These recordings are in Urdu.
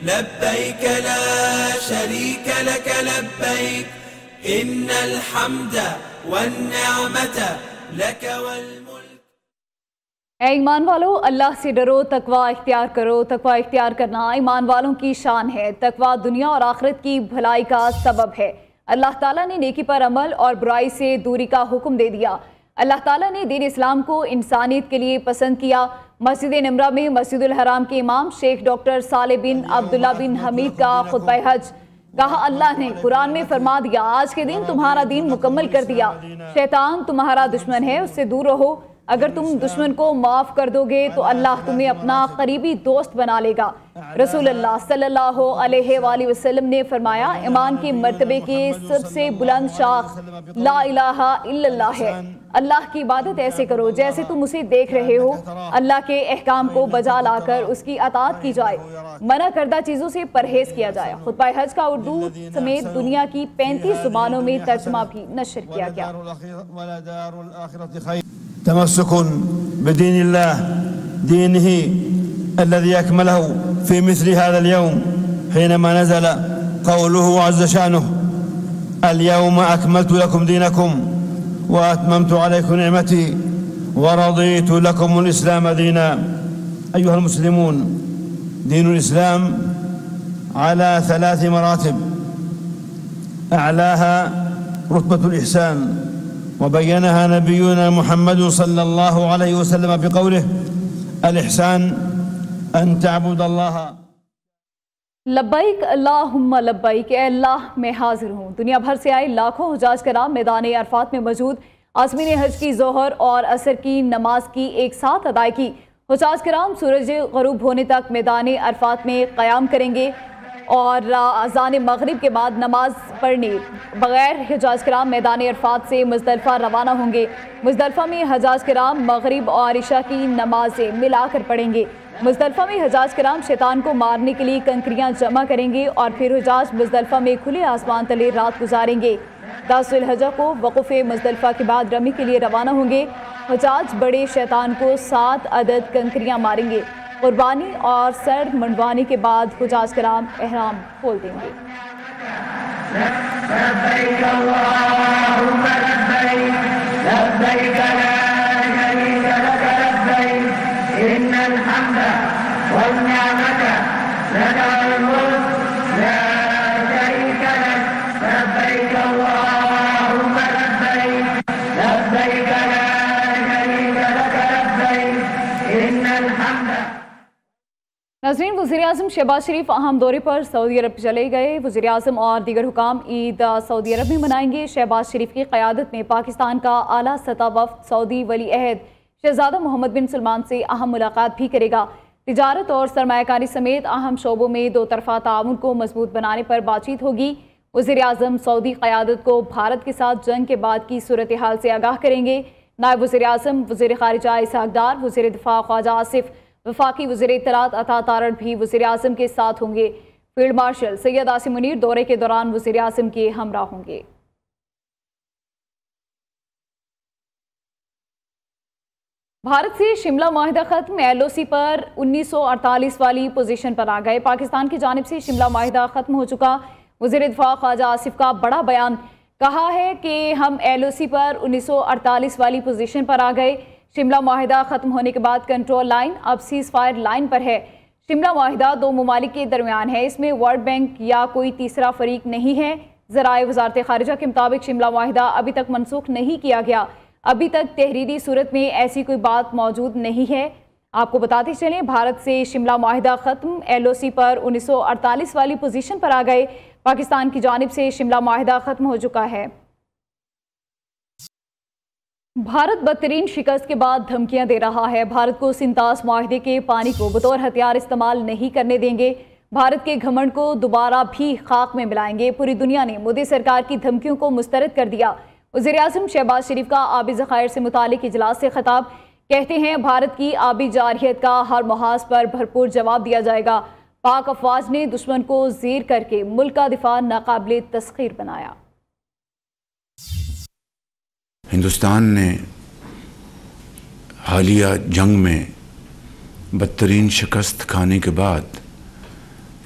لبيك لا شريك لك لبيك إن الحمد والنعمة لك والملك. اے ایمان والو، اللہ سے ڈرو، تقوی اختیار کرو۔ تقوی اختیار کرنا ایمان والوں کی شان ہے۔ تقوی دنیا اور آخرت کی بھلائی کا سبب ہے۔ اللہ تعالیٰ نے نیکی پر عمل اور برائی سے دوری کا حکم دے دیا۔ اللہ تعالیٰ نے دین اسلام کو انسانیت کے لیے پسند کیا۔ مسجد نمرہ میں مسجد الحرام کے امام شیخ ڈاکٹر صالح بن عبداللہ بن حمید کا خطبہ حج۔ کہا اللہ نے قرآن میں فرما دیا، آج کے دن تمہارا دین مکمل کر دیا۔ شیطان تمہارا دشمن ہے، اس سے دور رہو۔ اگر تم دشمن کو معاف کر دو گے تو اللہ تمہیں اپنا قریبی دوست بنا لے گا۔ رسول اللہ صلی اللہ علیہ وآلہ وسلم نے فرمایا، ایمان کے مرتبے کے سب سے بلند شاخ لا الہ الا اللہ ہے۔ اللہ کی عبادت ایسے کرو جیسے تم اسے دیکھ رہے ہو۔ اللہ کے احکام کو بجا لا کر اس کی اطاعت کی جائے، منع کردہ چیزوں سے پرہیز کیا جائے۔ خطبہ حج کا اردو سمیت دنیا کی 35 زبانوں میں ترجمہ بھی نشر کیا گیا۔ تمسك بدين الله دينه الذي أكمله في مثل هذا اليوم حينما نزل قوله عز شأنه اليوم أكملت لكم دينكم وأتممت عليكم نعمتي ورضيت لكم الإسلام دينا. أيها المسلمون، دين الإسلام على 3 مراتب، أعلاها رتبة الإحسان، وبينها نبينا محمد صلى الله عليه وسلم بقوله الإحسان أن تعبد الله. لبیک اللہم لبیک، اے اللہ میں حاضر ہوں۔ دنیا بھر سے آئے لاکھوں حجاج کرام میدان عرفات میں موجود عازمین حج کی ظہر اور عصر کی نماز کی ایک ساتھ ادائیگی۔ حجاج کرام سورج غروب ہونے تک میدان عرفات میں قیام کریں گے اور اذان مغرب کے بعد نماز پڑھنے بغیر حجاج کرام میدان عرفات سے مزدلفہ روانہ ہوں گے۔ مزدلفہ میں حجاج کرام مغرب اور عشاء کی نمازیں ملا کر پڑھیں گے۔ مزدلفہ میں حجاج کرام شیطان کو مارنے کے لیے کنکریاں جمع کریں گے اور پھر حجاج مزدلفہ میں کھلے آسمان تلے رات گزاریں گے۔ 10 ذی الحجہ کو وقوف مزدلفہ کے بعد رمی کے لیے روانہ ہوں گے۔ حجاج بڑے شیطان کو 7 عدد کنکریاں ماریں گے۔ قربانی اور سر منڈوانے کے بعد حجاج کرام احرام کھول دیں گے۔ لبیک اللہم لبیک لبیک لا شریک لک لبیک ان الحمد والنعمت لک والملک لا شریک لک لبیک اللہم لبیک لبیک لا شریک لک لبیک ان الحمد. ناظرین، وزیراعظم شہباز شریف اہم دورے پر سعودی عرب چلے گئے۔ وزیراعظم اور دیگر حکام عید سعودی عرب میں منائیں گے۔ شہباز شریف کی قیادت میں پاکستان کا اعلیٰ سطح وفد سعودی ولی عہد شہزادہ محمد بن سلمان سے اہم ملاقات بھی کرے گا۔ تجارت اور سرمایہ کاری سمیت اہم شعبوں میں 2 طرفہ تعاون کو مضبوط بنانے پر بات چیت ہوگی۔ وزیراعظم سعودی قیادت کو بھارت کے ساتھ جنگ کے بعد کی صورتحال سے آگاہ کریں گے۔ نائب وزیراعظم وزیر خارجہ اسحاق ڈار، وزیر دفاع خواجہ آصف، وفاقی وزیر اطلاعات عطا تارڑ بھی وزیراعظم کے ساتھ ہوں گے۔ فیلڈ مارشل سید عاصم منیر دورے کے دوران وزیراعظم کے ہمراہ ہوں گے۔ بھارت سے شملہ معاہدہ ختم، LOC پر 1948 والی پوزیشن پر آ گئے۔ پاکستان کی جانب سے شملہ معاہدہ ختم ہو چکا۔ وزیر دفاع خواجہ آصف کا بڑا بیان، کہا ہے کہ ہم LOC پر 1948 والی پوزیشن پر آ گئے۔ شملہ معاہدہ ختم ہونے کے بعد کنٹرول لائن اب سیز فائر لائن پر ہے۔ شملہ معاہدہ 2 ممالک کے درمیان ہے، اس میں ورلڈ بینک یا کوئی تیسرا فریق نہیں ہے۔ ذرائع وزارت خارجہ کے مطابق شملہ معاہدہ ابھی تک منسوخ نہیں کیا گیا۔ ابھی تک تحریری صورت میں ایسی کوئی بات موجود نہیں ہے۔ آپ کو بتاتے چلیں، بھارت سے شملہ معاہدہ ختم، LOC پر 1948 والی پوزیشن پر آ گئے۔ پاکستان کی جانب سے شملہ معاہدہ ختم ہو چکا ہے۔ بھارت بدترین شکست کے بعد دھمکیاں دے رہا ہے۔ بھارت کو سنتاس معاہدے کے پانی کو بطور ہتھیار استعمال نہیں کرنے دیں گے۔ بھارت کے گھمنڈ کو دوبارہ بھی خاک میں ملائیں گے۔ پوری دنیا نے مودی سرکار کی دھمکیوں کو مسترد کر دیا۔ وزیراعظم شہباز شریف کا آبی ذخائر سے متعلق اجلاس سے خطاب، کہتے ہیں بھارت کی آبی جارحیت کا ہر محاذ پر بھرپور جواب دیا جائے گا۔ پاک افواج نے دشمن کو زیر کر کے ملک کا دفاع ناقابل تسخیر بنایا۔ ہندوستان نے حالیہ جنگ میں بدترین شکست کھانے کے بعد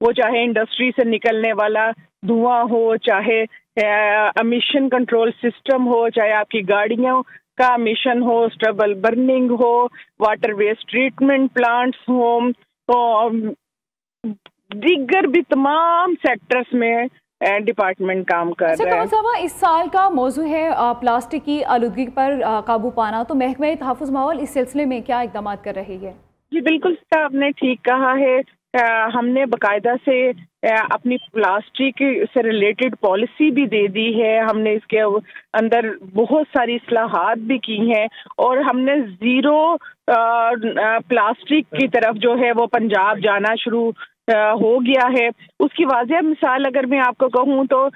وہ چاہے انڈسٹری سے نکلنے والا دھواں ہو، چاہے امیشن کنٹرول سسٹم ہو، چاہے آپ کی گاڑیوں کا امیشن ہو، اسٹربل برننگ ہو، واٹر ویسٹ ٹریٹمنٹ پلانٹس ہوں، تو دیگر بھی تمام سیکٹرز میں ڈپارٹمنٹ کام کر رہا ہے۔ اس سال کا موضوع ہے پلاسٹک کی آلودگی پر قابو پانا، تو محکمہ تحفظ ماحول اس سلسلے میں کیا اقدامات کر رہی ہے؟ جی بالکل آپ نے ٹھیک کہا ہے، ہم نے باقاعدہ سے اپنی پلاسٹک سے ریلیٹڈ پالیسی بھی دے دی ہے، ہم نے اس کے اندر بہت ساری اصلاحات بھی کی ہیں، اور ہم نے زیرو پلاسٹک کی طرف جو ہے وہ پنجاب جانا شروع ہو گیا ہے۔ اس کی واضح مثال اگر میں آپ کو کہوں تو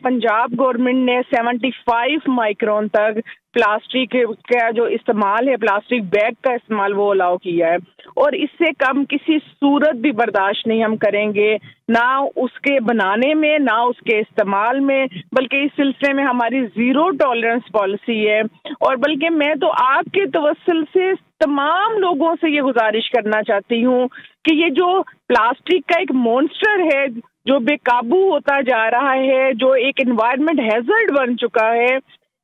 پنجاب گورنمنٹ نے 75 مائکرون تک پلاسٹک کا جو استعمال ہے، پلاسٹک بیگ کا استعمال وہ الاؤ کیا ہے، اور اس سے کم کسی صورت بھی برداشت نہیں ہم کریں گے، نہ اس کے بنانے میں نہ اس کے استعمال میں، بلکہ اس سلسلے میں ہماری زیرو ٹالرنس پالیسی ہے۔ اور بلکہ میں تو آپ کے توسل سے تمام لوگوں سے یہ گزارش کرنا چاہتی ہوں کہ یہ جو پلاسٹک کا ایک مونسٹر ہے جو بے قابو ہوتا جا رہا ہے، جو ایک انوائرمنٹ ہیزرڈ بن چکا ہے،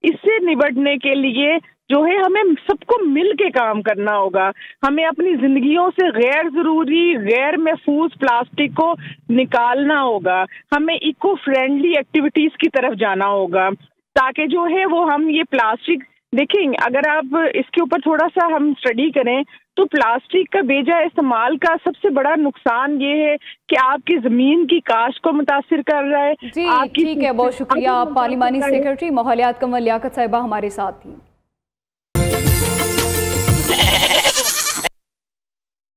اس سے نبٹنے کے لیے جو ہے ہمیں سب کو مل کے کام کرنا ہوگا۔ ہمیں اپنی زندگیوں سے غیر ضروری غیر محفوظ پلاسٹک کو نکالنا ہوگا، ہمیں ایکو فرینڈلی ایکٹیویٹیز کی طرف جانا ہوگا، تاکہ جو ہے وہ ہم یہ پلاسٹک دیکھیں، اگر آپ اس کے اوپر تھوڑا سا ہم اسٹڈی کریں تو پلاسٹک کا بے جا استعمال کا سب سے بڑا نقصان یہ ہے کہ آپ کی زمین کی کاشت کو متاثر کر رہا ہے۔ جی ٹھیک ہے، بہت شکریہ۔ پارلیمانی سیکرٹری ماحولیات قمر لیاقت صاحبہ ہمارے ساتھ تھی۔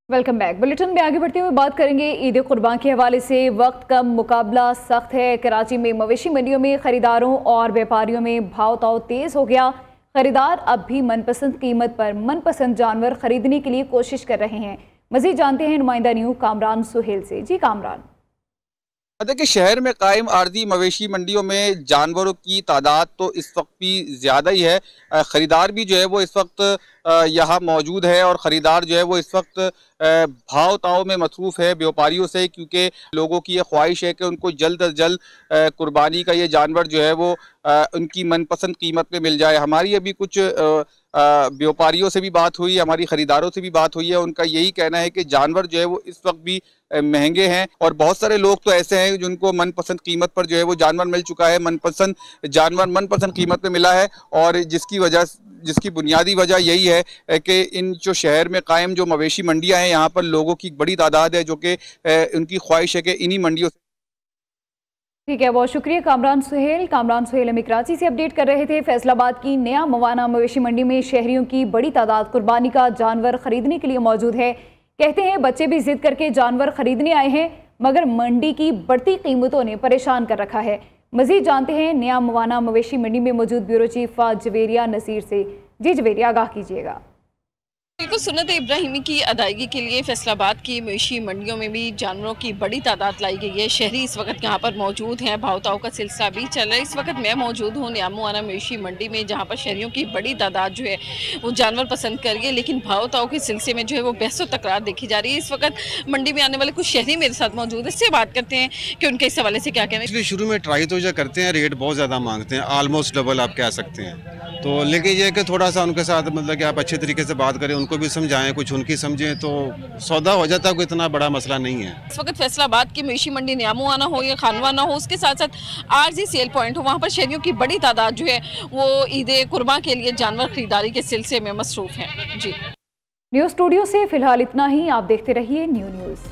Welcome back. بلیٹن میں آگے بڑھتے ہوئے بات کریں گے عید قربان کے حوالے سے۔ وقت کم، مقابلہ سخت ہے۔ کراچی میں مویشی منڈیوں میں خریداروں اور بیپاریوں میں بھاؤ تاؤ تیز ہو گیا۔ خریدار اب بھی من پسند قیمت پر من پسند جانور خریدنے کے لیے کوشش کر رہے ہیں۔ مزید جانتے ہیں نمائندہ نیو کامران سہیل سے۔ جی کامران۔ کہ شہر میں قائم عارضی مویشی منڈیوں میں جانوروں کی تعداد تو اس وقت بھی زیادہ ہی ہے، خریدار بھی جو ہے وہ اس وقت یہاں موجود ہے، اور خریدار جو ہے وہ اس وقت بھاؤ تاؤ میں مصروف ہے بیوپاریوں سے، کیونکہ لوگوں کی یہ خواہش ہے کہ ان کو جلد از جلد قربانی کا یہ جانور جو ہے وہ ان کی من پسند قیمت پہ مل جائے۔ ہماری ابھی کچھ بیوپاریوں سے بھی بات ہوئی، ہماری خریداروں سے بھی بات ہوئی ہے، ان کا یہی کہنا ہے کہ جانور جو ہے وہ اس وقت بھی مہنگے ہیں، اور بہت سارے لوگ تو ایسے ہیں جن کو من پسند قیمت پر جو ہے وہ جانور مل چکا ہے، من پسند جانور من پسند قیمت پہ ملا ہے، اور جس کی بنیادی وجہ یہی ہے کہ ان جو شہر میں قائم جو مویشی منڈیاں ہیں، یہاں پر لوگوں کی بڑی تعداد ہے جو کہ ان کی خواہش ہے کہ انہی منڈیوں سے۔ ٹھیک ہے، بہت شکریہ کامران سہیل ہمیں کراچی سے اپڈیٹ کر رہے تھے۔ فیصل آباد کی نیا موانا مویشی منڈی میں شہریوں کی بڑی تعداد قربانی کا جانور خریدنے کے لیے موجود ہے۔ کہتے ہیں بچے بھی ضد کر کے جانور خریدنے آئے ہیں، مگر منڈی کی بڑھتی قیمتوں نے پریشان کر رکھا ہے۔ مزید جانتے ہیں نیا موانا مویشی منڈی میں موجود بیورو چیف جویریہ نصیر سے۔ جی جویریہ، آگاہ کیجیے گا۔ بالکل، سنت ابراہیمی کی ادائیگی کے لیے فیصل آباد کی مویشی منڈیوں میں بھی جانوروں کی بڑی تعداد لائی گئی ہے۔ شہری اس وقت یہاں پر موجود ہیں، بھاؤ تاؤ کا سلسلہ بھی چل رہا ہے۔ اس وقت میں موجود ہوں نیا موانا مویشی منڈی میں، جہاں پر شہریوں کی بڑی تعداد جو ہے وہ جانور پسند کر گئی، لیکن بھاؤ تاؤ کے سلسلے میں جو ہے وہ بحث و تکرار دیکھی جا رہی ہے۔ اس وقت منڈی میں آنے والے کچھ شہری میرے ساتھ موجود ہیں، اس سے بات کرتے ہیں کہ ان کے اس حوالے سے کیا کہنا ہے۔ شروع میں ٹرائی تو جو کرتے ہیں، ریٹ بہت زیادہ مانگتے ہیں، آلموسٹ ڈبل آپ کہہ سکتے ہیں، تو لیکن یہ کہ تھوڑا سا ان کے ساتھ مطلب کہ آپ اچھے طریقے سے بات کریں، ان کو بھی سمجھائیں، کچھ ان کی سمجھیں تو سودا ہو جاتا ہے، کوئی اتنا بڑا مسئلہ نہیں ہے۔ اس وقت فیصل آباد کی مویشی منڈی نیا موانا ہو یا خانوانہ ہو، اس کے ساتھ ساتھ عارضی سیل پوائنٹ ہو، وہاں پر شہریوں کی بڑی تعداد جو ہے وہ عید قربان کے لیے جانور خریداری کے سلسلے میں مصروف ہیں۔ جی نیوز اسٹوڈیو سے فی الحال اتنا ہی، آپ دیکھتے رہیے نیو نیوز۔